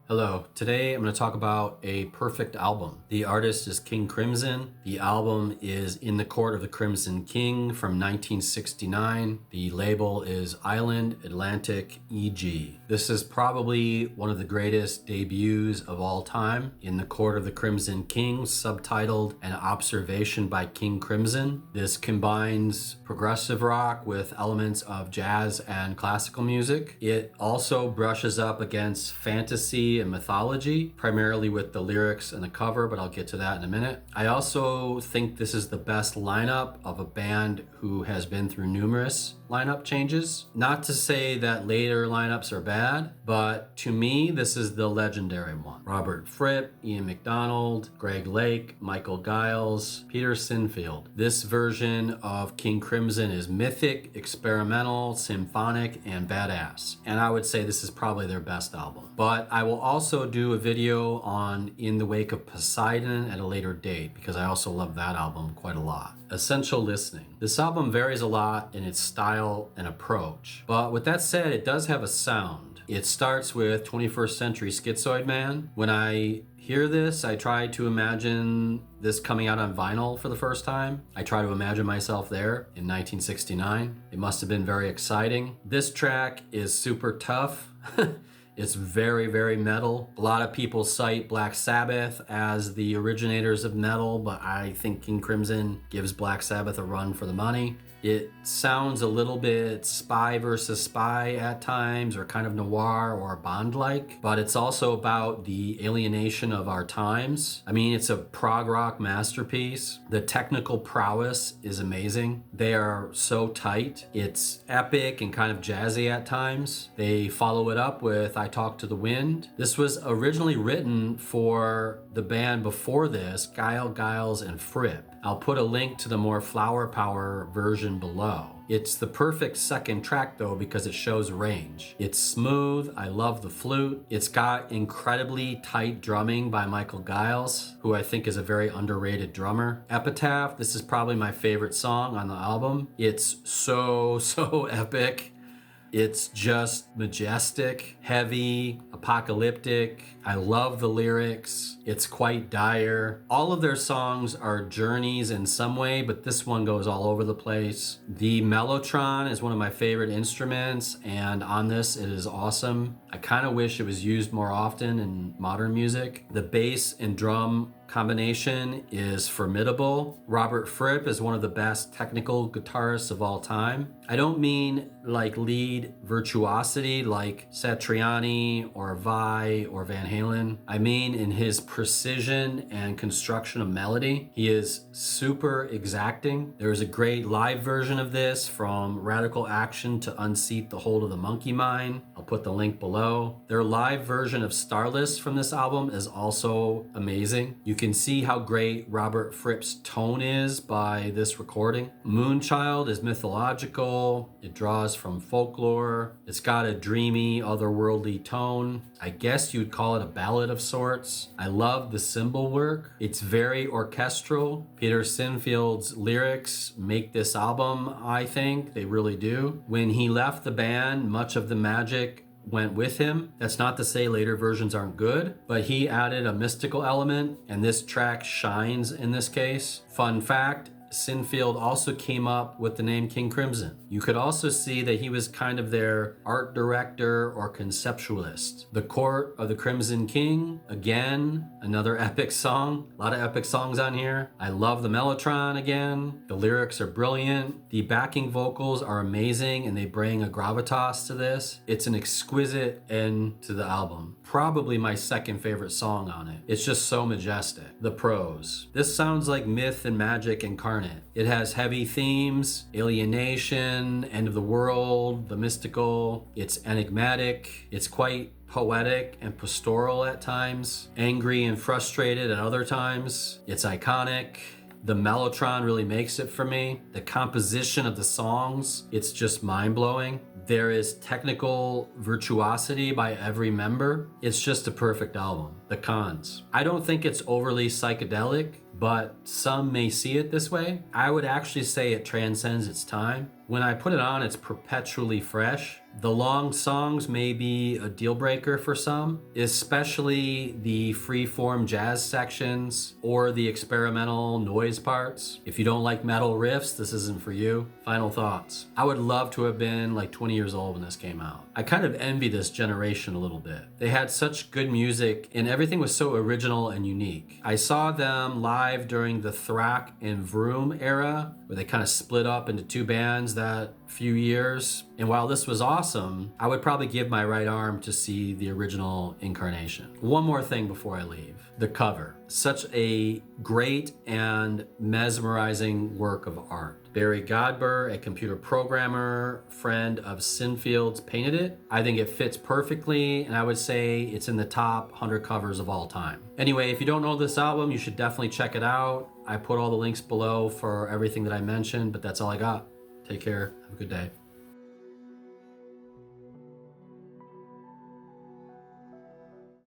Hello, today I'm going to talk about a perfect album. The artist is King Crimson. The album is In the Court of the Crimson King from 1969. The label is Island Atlantic EG. This is probably one of the greatest debuts of all time. In the Court of the Crimson King, subtitled An Observation by King Crimson. This combines progressive rock with elements of jazz and classical music. It also brushes up against fantasy and mythology, primarily with the lyrics and the cover, but I'll get to that in a minute. I also think this is the best lineup of a band who has been through numerous lineup changes. Not to say that later lineups are bad, but to me, this is the legendary one. Robert Fripp, Ian MacDonald, Greg Lake, Michael Giles, Peter Sinfield. This version of King Crimson is mythic, experimental, symphonic, and badass. And I would say this is probably their best album. But I will also do a video on In the Wake of Poseidon at a later date because I also love that album quite a lot. Essential listening. This album varies a lot in its style and approach. But with that said, it does have a sound. It starts with 21st Century Schizoid Man. When I hear this, I try to imagine this coming out on vinyl for the first time. I try to imagine myself there in 1969. It must have been very exciting. This track is super tough. It's very, very metal. A lot of people cite Black Sabbath as the originators of metal, but I think King Crimson gives Black Sabbath a run for the money. It sounds a little bit spy versus spy at times, or kind of noir or Bond-like, but it's also about the alienation of our times. I mean, it's a prog rock masterpiece. The technical prowess is amazing. They are so tight. It's epic and kind of jazzy at times. They follow it up with I Talk to the Wind. This was originally written for the band before this, Giles and Fripp. I'll put a link to the more flower power version below. It's the perfect second track though because it shows range. It's smooth, I love the flute. It's got incredibly tight drumming by Michael Giles, who I think is a very underrated drummer. Epitaph, this is probably my favorite song on the album. It's so epic. It's just majestic, heavy, apocalyptic. I love the lyrics. It's quite dire. All of their songs are journeys in some way, but this one goes all over the place. The mellotron is one of my favorite instruments, and on this it is awesome. I kind of wish it was used more often in modern music. The bass and drum combination is formidable. Robert Fripp is one of the best technical guitarists of all time. I don't mean like lead virtuosity like Satriani or Vai or Van Halen. I mean in his precision and construction of melody. He is super exacting. There's a great live version of this, from Radical Action to Unseat the Hold of the Monkey Mind. I'll put the link below. Their live version of Starless from this album is also amazing. You can see how great Robert Fripp's tone is by this recording. Moonchild is mythological. It draws from folklore. It's got a dreamy, otherworldly tone. I guess you'd call it a ballad of sorts. I love the cymbal work. It's very orchestral. Peter Sinfield's lyrics make this album, I think. They really do. When he left the band, much of the magic went with him. That's not to say later versions aren't good, but he added a mystical element, and this track shines in this case. Fun fact, Sinfield also came up with the name King Crimson. You could also see that he was kind of their art director or conceptualist. The Court of the Crimson King, again, another epic song. A lot of epic songs on here. I love the mellotron again. The lyrics are brilliant. The backing vocals are amazing and they bring a gravitas to this. It's an exquisite end to the album. Probably my second favorite song on it. It's just so majestic. The prose. This sounds like myth and magic incarnate. It has heavy themes, alienation, end of the world, the mystical. It's enigmatic. It's quite poetic and pastoral at times, angry and frustrated at other times. It's iconic. The mellotron really makes it for me. The composition of the songs, it's just mind-blowing. There is technical virtuosity by every member. It's just a perfect album. The cons. I don't think it's overly psychedelic, but some may see it this way. I would actually say it transcends its time. When I put it on, it's perpetually fresh. The long songs may be a deal breaker for some, especially the free-form jazz sections or the experimental noise parts. If you don't like metal riffs, this isn't for you. Final thoughts. I would love to have been like 20 years old when this came out. I kind of envy this generation a little bit. They had such good music and everything was so original and unique. I saw them live during the Thrak and Vroom era, where they kind of split up into two bands that few years. And while this was awesome, I would probably give my right arm to see the original incarnation. One more thing before I leave. The cover. Such a great and mesmerizing work of art. Barry Godber, a computer programmer, friend of Sinfield's, painted it. I think it fits perfectly, and I would say it's in the top 100 covers of all time. Anyway, if you don't know this album, you should definitely check it out. I put all the links below for everything that I mentioned, but that's all I got. Take care. Have a good day.